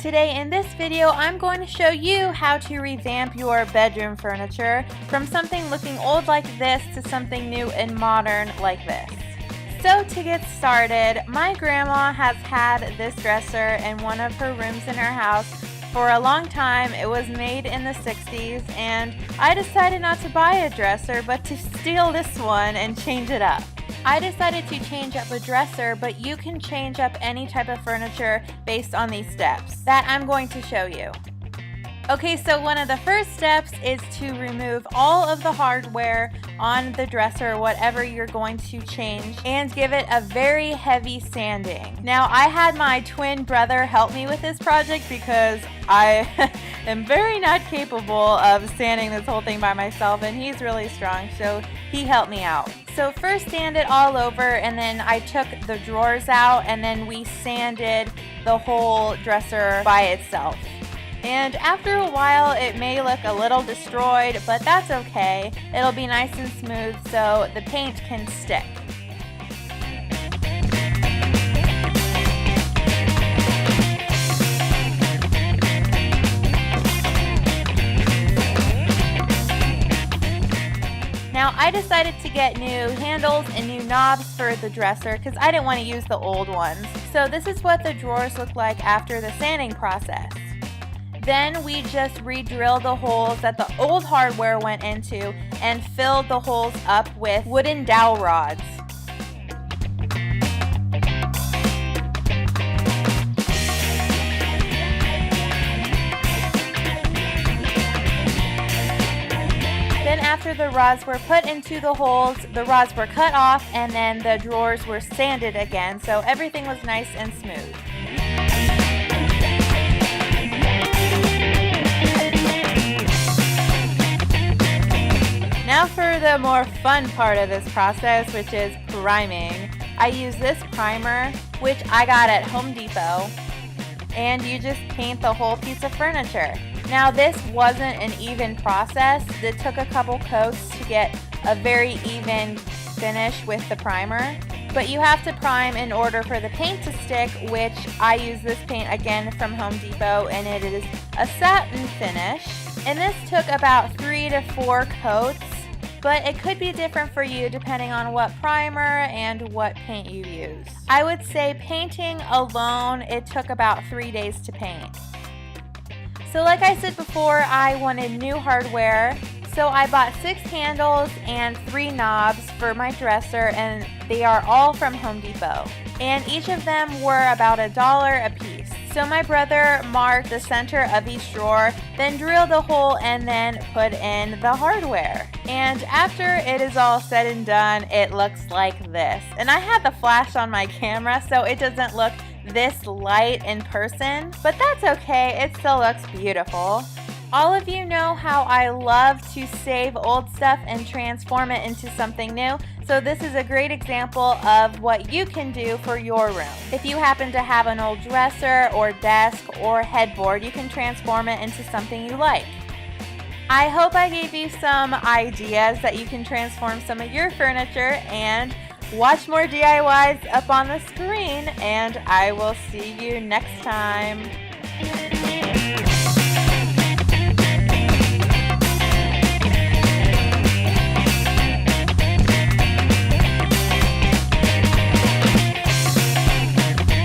today in this video, I'm going to show you how to revamp your bedroom furniture from something looking old like this to something new and modern like this. So to get started, my grandma has had this dresser in one of her rooms in her house for a long time. It was made in the 60s, and I decided not to buy a dresser but to steal this one and change it up. I decided to change up a dresser, but you can change up any type of furniture based on these steps that I'm going to show you. Okay, so one of the first steps is to remove all of the hardware on the dresser, whatever you're going to change, and give it a very heavy sanding. Now, I had my twin brother help me with this project because I am very not capable of sanding this whole thing by myself, and he's really strong, so he helped me out. So first sand it all over, and then I took the drawers out, and then we sanded the whole dresser by itself. And after a while, it may look a little destroyed, but that's okay. It'll be nice and smooth so the paint can stick. Now, I decided to get new handles and new knobs for the dresser because I didn't want to use the old ones. So this is what the drawers look like after the sanding process. Then we just re-drilled the holes that the old hardware went into and filled the holes up with wooden dowel rods. Then after the rods were put into the holes, the rods were cut off and then the drawers were sanded again, so everything was nice and smooth. Now for the more fun part of this process, which is priming. I use this primer, which I got at Home Depot, and you just paint the whole piece of furniture. Now this wasn't an even process. It took a couple coats to get a very even finish with the primer. But you have to prime in order for the paint to stick, which I use this paint again from Home Depot, and it is a satin finish. And this took about 3 to 4 coats, but it could be different for you depending on what primer and what paint you use. I would say painting alone, it took about 3 days to paint. So like I said before, I wanted new hardware, so I bought 6 handles and 3 knobs for my dresser, and they are all from Home Depot. And each of them were about $1 a piece. So my brother marked the center of each drawer, then drilled a hole and then put in the hardware. And after it is all said and done, it looks like this. And I had the flash on my camera, so it doesn't look this light in person, but that's okay, it still looks beautiful. All of you know how I love to save old stuff and transform it into something new, so this is a great example of what you can do for your room. If you happen to have an old dresser or desk or headboard, you can transform it into something you like. I hope I gave you some ideas that you can transform some of your furniture, and watch more DIYs up on the screen, and I will see you next time.